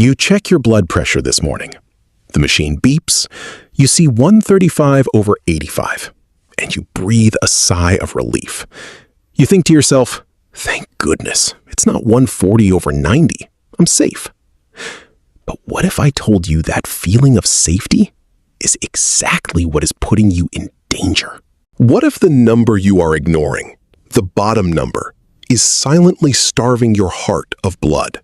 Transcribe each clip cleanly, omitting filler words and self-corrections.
You check your blood pressure this morning. The machine beeps. You see 135/85, and you breathe a sigh of relief. You think to yourself, thank goodness, it's not 140/90. I'm safe. But what if I told you that feeling of safety is exactly what is putting you in danger? What if the number you are ignoring, the bottom number, is silently starving your heart of blood?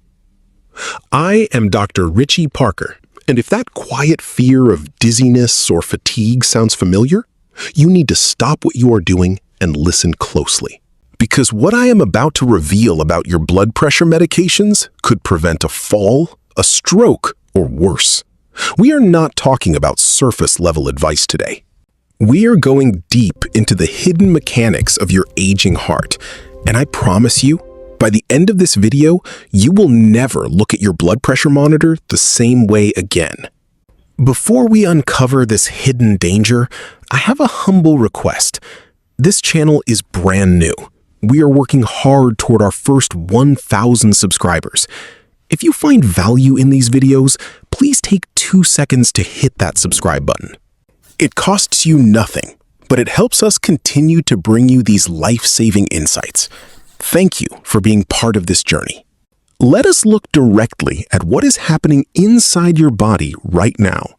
I am Dr. Richey Parker, and if that quiet fear of dizziness or fatigue sounds familiar, you need to stop what you are doing and listen closely. Because what I am about to reveal about your blood pressure medications could prevent a fall, a stroke, or worse. We are not talking about surface-level advice today. We are going deep into the hidden mechanics of your aging heart, and I promise you, by the end of this video, you will never look at your blood pressure monitor the same way again. Before we uncover this hidden danger, I have a humble request. This channel is brand new. We are working hard toward our first 1,000 subscribers. If you find value in these videos, please take 2 seconds to hit that subscribe button. It costs you nothing, but it helps us continue to bring you these life-saving insights. Thank you for being part of this journey. Let us look directly at what is happening inside your body right now.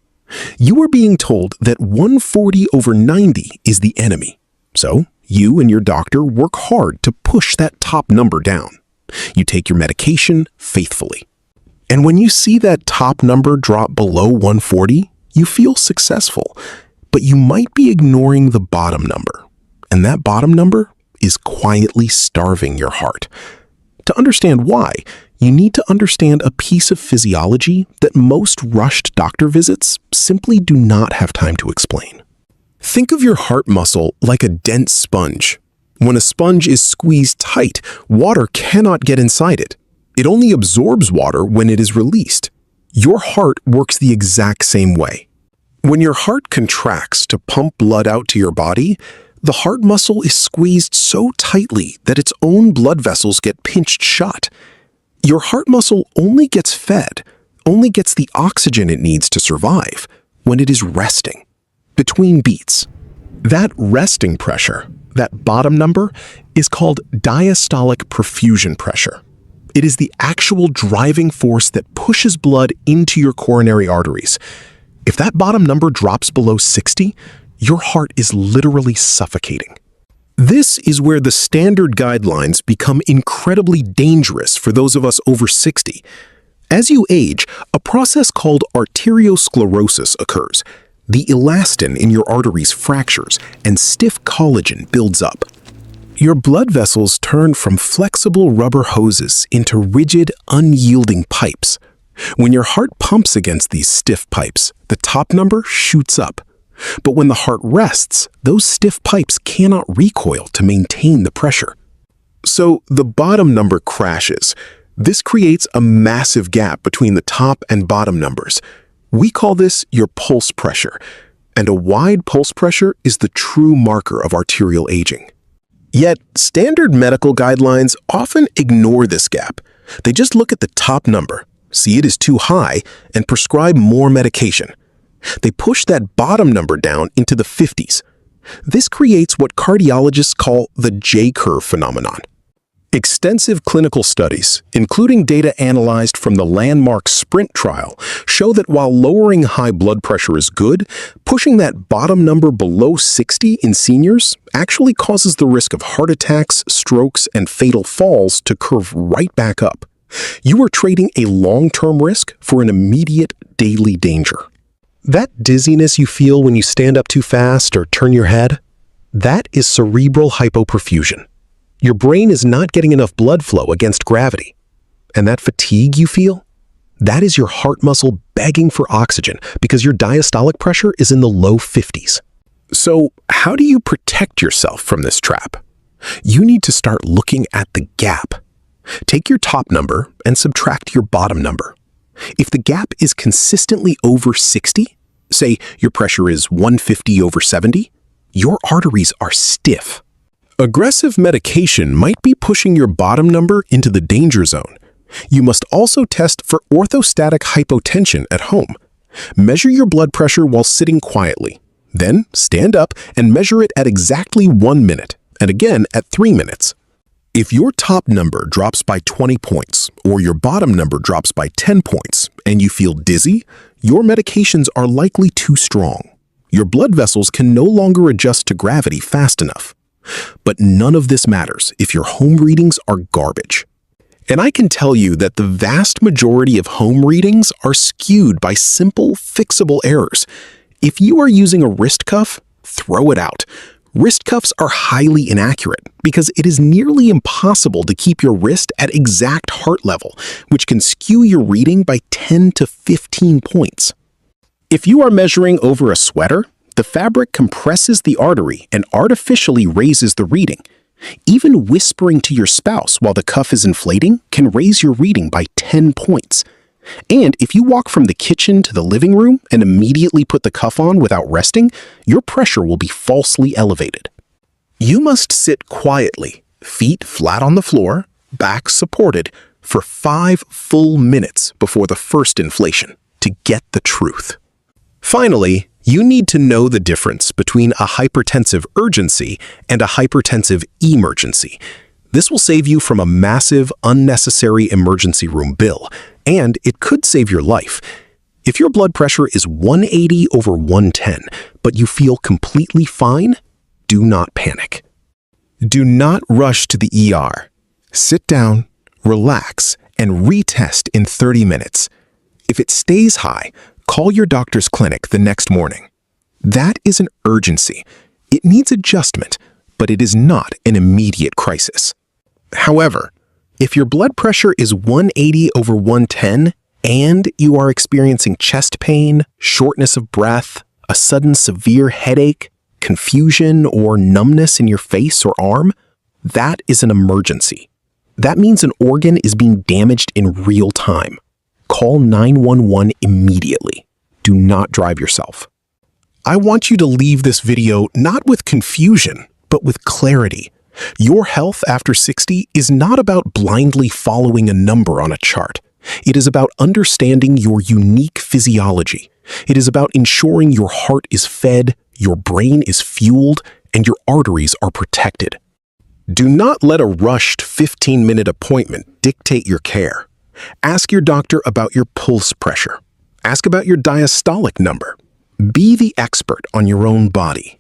You are being told that 140/90 is the enemy. So, you and your doctor work hard to push that top number down. You take your medication faithfully. And when you see that top number drop below 140, you feel successful. But you might be ignoring the bottom number. And that bottom number is quietly starving your heart. To understand why, you need to understand a piece of physiology that most rushed doctor visits simply do not have time to explain. Think of your heart muscle like a dense sponge. When a sponge is squeezed tight, water cannot get inside it. It only absorbs water when it is released. Your heart works the exact same way. When your heart contracts to pump blood out to your body, the heart muscle is squeezed so tightly that its own blood vessels get pinched shut. Your heart muscle only gets fed, only gets the oxygen it needs to survive when it is resting, between beats. That resting pressure, that bottom number, is called diastolic perfusion pressure. It is the actual driving force that pushes blood into your coronary arteries. If that bottom number drops below 60, your heart is literally suffocating. This is where the standard guidelines become incredibly dangerous for those of us over 60. As you age, a process called arteriosclerosis occurs. The elastin in your arteries fractures and stiff collagen builds up. Your blood vessels turn from flexible rubber hoses into rigid, unyielding pipes. When your heart pumps against these stiff pipes, the top number shoots up. But when the heart rests, those stiff pipes cannot recoil to maintain the pressure. So the bottom number crashes. This creates a massive gap between the top and bottom numbers. We call this your pulse pressure, and a wide pulse pressure is the true marker of arterial aging. Yet, standard medical guidelines often ignore this gap. They just look at the top number, see it is too high, and prescribe more medication. They push that bottom number down into the 50s. This creates what cardiologists call the J-curve phenomenon. Extensive clinical studies, including data analyzed from the landmark SPRINT trial, show that while lowering high blood pressure is good, pushing that bottom number below 60 in seniors actually causes the risk of heart attacks, strokes, and fatal falls to curve right back up. You are trading a long-term risk for an immediate daily danger. That dizziness you feel when you stand up too fast or turn your head, that is cerebral hypoperfusion. Your brain is not getting enough blood flow against gravity. And that fatigue you feel, that is your heart muscle begging for oxygen because your diastolic pressure is in the low 50s. So how do you protect yourself from this trap? You need to start looking at the gap. Take your top number and subtract your bottom number. If the gap is consistently over 60, say your pressure is 150/70, your arteries are stiff. Aggressive medication might be pushing your bottom number into the danger zone, You must also test for orthostatic hypotension at home. Measure your blood pressure while sitting quietly. Then stand up and measure it at exactly 1 minute, and again at 3 minutes. If your top number drops by 20 points or your bottom number drops by 10 points and you feel dizzy, your medications are likely too strong. Your blood vessels can no longer adjust to gravity fast enough. But none of this matters if your home readings are garbage. And I can tell you that the vast majority of home readings are skewed by simple, fixable errors. If you are using a wrist cuff, throw it out. Wrist cuffs are highly inaccurate because it is nearly impossible to keep your wrist at exact heart level, which can skew your reading by 10 to 15 points. If you are measuring over a sweater, the fabric compresses the artery and artificially raises the reading. Even whispering to your spouse while the cuff is inflating can raise your reading by 10 points. And if you walk from the kitchen to the living room and immediately put the cuff on without resting, your pressure will be falsely elevated. You must sit quietly, feet flat on the floor, back supported, for 5 full minutes before the first inflation to get the truth. Finally, you need to know the difference between a hypertensive urgency and a hypertensive emergency. This will save you from a massive, unnecessary emergency room bill, and it could save your life. If your blood pressure is 180 over 110, but you feel completely fine, do not panic. Do not rush to the ER. Sit down, relax, and retest in 30 minutes. If it stays high, call your doctor's clinic the next morning. That is an urgency. It needs adjustment, but it is not an immediate crisis. However, if your blood pressure is 180 over 110 and you are experiencing chest pain, shortness of breath, a sudden severe headache, confusion, or numbness in your face or arm, that is an emergency. That means an organ is being damaged in real time. Call 911 immediately. Do not drive yourself. I want you to leave this video not with confusion, but with clarity. Your health after 60 is not about blindly following a number on a chart. It is about understanding your unique physiology. It is about ensuring your heart is fed, your brain is fueled, and your arteries are protected. Do not let a rushed 15-minute appointment dictate your care. Ask your doctor about your pulse pressure. Ask about your diastolic number. Be the expert on your own body.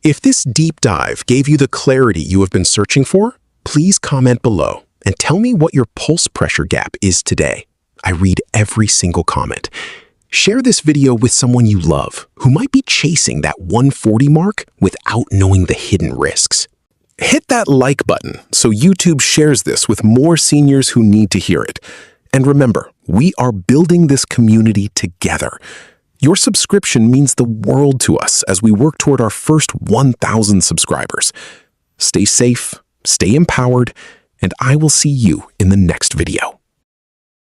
If this deep dive gave you the clarity you have been searching for, please comment below and tell me what your pulse pressure gap is today. I read every single comment. Share this video with someone you love who might be chasing that 140 mark without knowing the hidden risks. Hit that like button so YouTube shares this with more seniors who need to hear it. And remember, we are building this community together. Your subscription means the world to us as we work toward our first 1,000 subscribers. Stay safe, stay empowered, and I will see you in the next video.